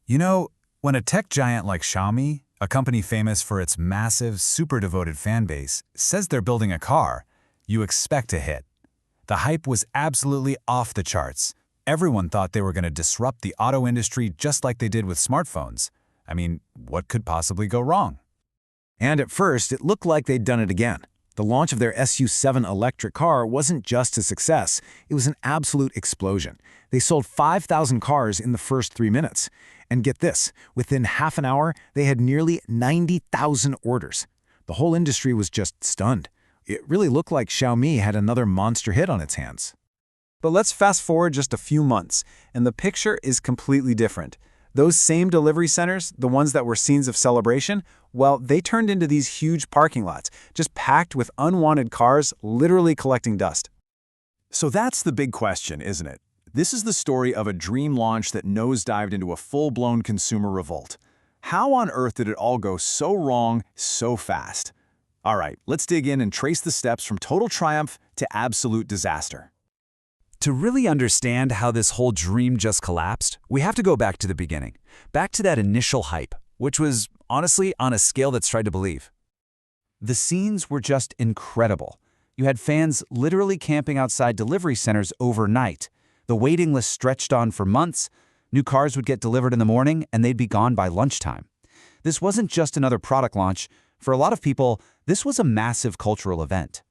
You know, when a tech giant like Xiaomi, a company famous for its massive, super devoted fan base, says they're building a car, you expect a hit. The hype was absolutely off the charts. Everyone thought they were going to disrupt the auto industry just like they did with smartphones. I mean, what could possibly go wrong? And at first, it looked like they'd done it again. The launch of their SU7 electric car wasn't just a success, it was an absolute explosion. They sold 5,000 cars in the first 3 minutes. And get this, within half an hour, they had nearly 90,000 orders. The whole industry was just stunned. It really looked like Xiaomi had another monster hit on its hands. But let's fast forward just a few months, and the picture is completely different. Those same delivery centers, the ones that were scenes of celebration, well, they turned into these huge parking lots, just packed with unwanted cars, literally collecting dust. So that's the big question, isn't it? This is the story of a dream launch that nosedived into a full-blown consumer revolt. How on earth did it all go so wrong so fast? All right, let's dig in and trace the steps from total triumph to absolute disaster. To really understand how this whole dream just collapsed, we have to go back to the beginning, back to that initial hype, which was, honestly, on a scale that's hard to believe. The scenes were just incredible. You had fans literally camping outside delivery centers overnight. The waiting list stretched on for months. New cars would get delivered in the morning, and they'd be gone by lunchtime. This wasn't just another product launch. For a lot of people, this was a massive cultural event.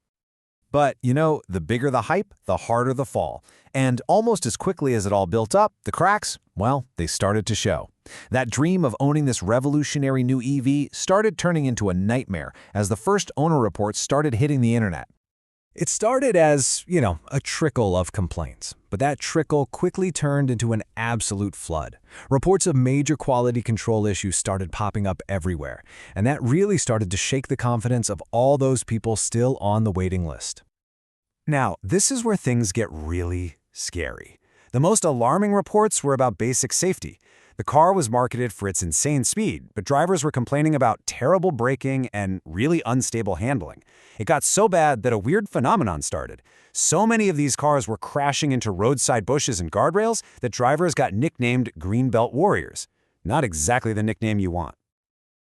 But, the bigger the hype, the harder the fall. And almost as quickly as it all built up, the cracks, well, they started to show. That dream of owning this revolutionary new EV started turning into a nightmare as the first owner reports started hitting the internet. It started as, a trickle of complaints, but that trickle quickly turned into an absolute flood. Reports of major quality control issues started popping up everywhere, and that really started to shake the confidence of all those people still on the waiting list. Now, this is where things get really scary. The most alarming reports were about basic safety. The car was marketed for its insane speed, but drivers were complaining about terrible braking and really unstable handling. It got so bad that a weird phenomenon started. So many of these cars were crashing into roadside bushes and guardrails that drivers got nicknamed Greenbelt Warriors. Not exactly the nickname you want.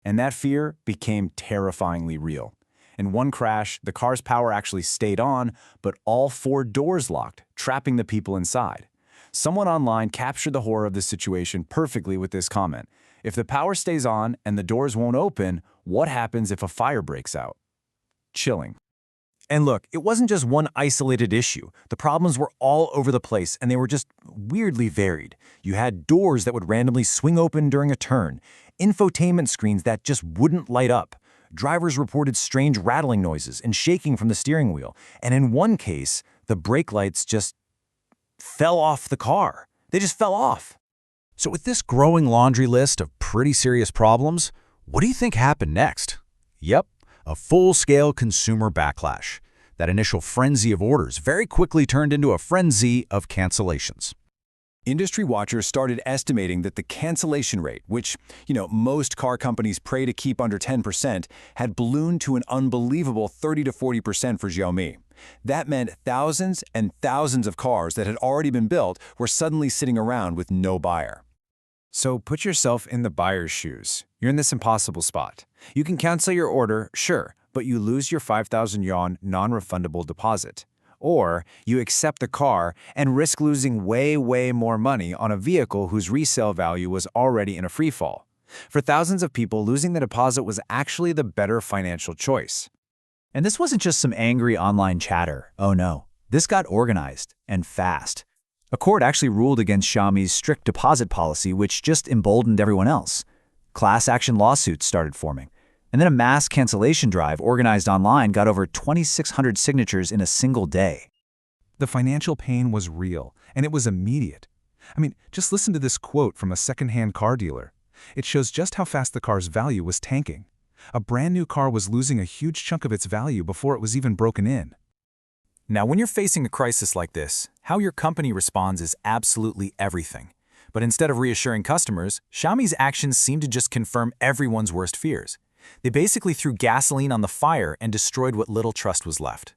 And that fear became terrifyingly real. In one crash, the car's power actually stayed on, but all 4 doors locked, trapping the people inside. Someone online captured the horror of the situation perfectly with this comment. If the power stays on and the doors won't open, what happens if a fire breaks out? Chilling. And look, it wasn't just one isolated issue. The problems were all over the place, and they were just weirdly varied. You had doors that would randomly swing open during a turn, infotainment screens that just wouldn't light up. Drivers reported strange rattling noises and shaking from the steering wheel, and in one case, the brake lights just fell off the car. They just fell off. So with this growing laundry list of pretty serious problems, what do you think happened next? Yep, a full-scale consumer backlash. That initial frenzy of orders very quickly turned into a frenzy of cancellations. Industry watchers started estimating that the cancellation rate, which, most car companies pray to keep under 10%, had ballooned to an unbelievable 30 to 40% for Xiaomi. That meant thousands and thousands of cars that had already been built were suddenly sitting around with no buyer. So put yourself in the buyer's shoes. You're in this impossible spot. You can cancel your order, sure, but you lose your 5,000 yuan non-refundable deposit. Or you accept the car and risk losing way more money on a vehicle whose resale value was already in a freefall. For thousands of people, losing the deposit was actually the better financial choice. And this wasn't just some angry online chatter. Oh no. This got organized and fast. A court actually ruled against Xiaomi's strict deposit policy, which just emboldened everyone else. Class action lawsuits started forming. And then a mass cancellation drive organized online got over 2,600 signatures in a single day. The financial pain was real, and it was immediate. I mean, just listen to this quote from a second-hand car dealer. It shows just how fast the car's value was tanking. A brand new car was losing a huge chunk of its value before it was even broken in. Now, when you're facing a crisis like this, how your company responds is absolutely everything. But instead of reassuring customers, Xiaomi's actions seem to just confirm everyone's worst fears. They basically threw gasoline on the fire and destroyed what little trust was left.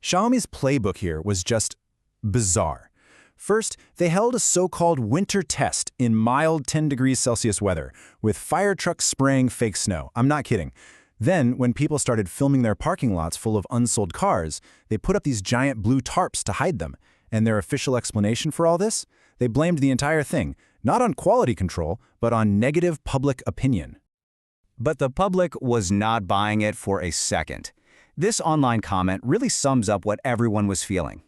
Xiaomi's playbook here was just bizarre. First, they held a so-called winter test in mild 10 degrees Celsius weather, with fire trucks spraying fake snow. I'm not kidding. Then, when people started filming their parking lots full of unsold cars, they put up these giant blue tarps to hide them. And their official explanation for all this? They blamed the entire thing, not on quality control, but on negative public opinion. But the public was not buying it for a second. This online comment really sums up what everyone was feeling.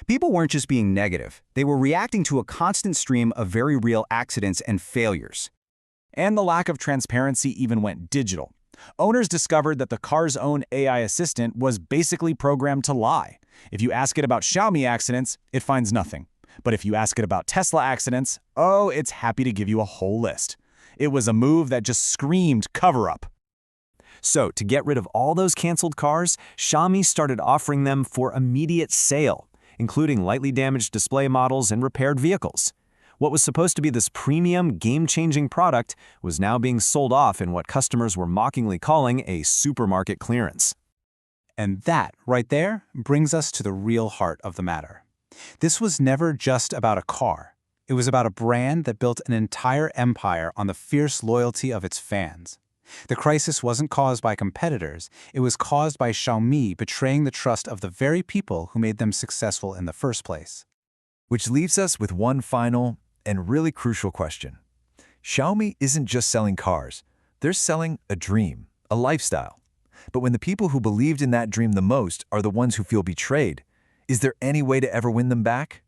People weren't just being negative, they were reacting to a constant stream of very real accidents and failures. And the lack of transparency even went digital. Owners discovered that the car's own AI assistant was basically programmed to lie. If you ask it about Xiaomi accidents, it finds nothing. But if you ask it about Tesla accidents, oh, it's happy to give you a whole list. It was a move that just screamed cover-up. So, to get rid of all those canceled cars, Xiaomi started offering them for immediate sale, including lightly damaged display models and repaired vehicles. What was supposed to be this premium, game-changing product was now being sold off in what customers were mockingly calling a supermarket clearance. And that, right there, brings us to the real heart of the matter. This was never just about a car. It was about a brand that built an entire empire on the fierce loyalty of its fans. The crisis wasn't caused by competitors, it was caused by Xiaomi betraying the trust of the very people who made them successful in the first place. Which leaves us with one final and really crucial question. Xiaomi isn't just selling cars. They're selling a dream, a lifestyle. But when the people who believed in that dream the most are the ones who feel betrayed, is there any way to ever win them back?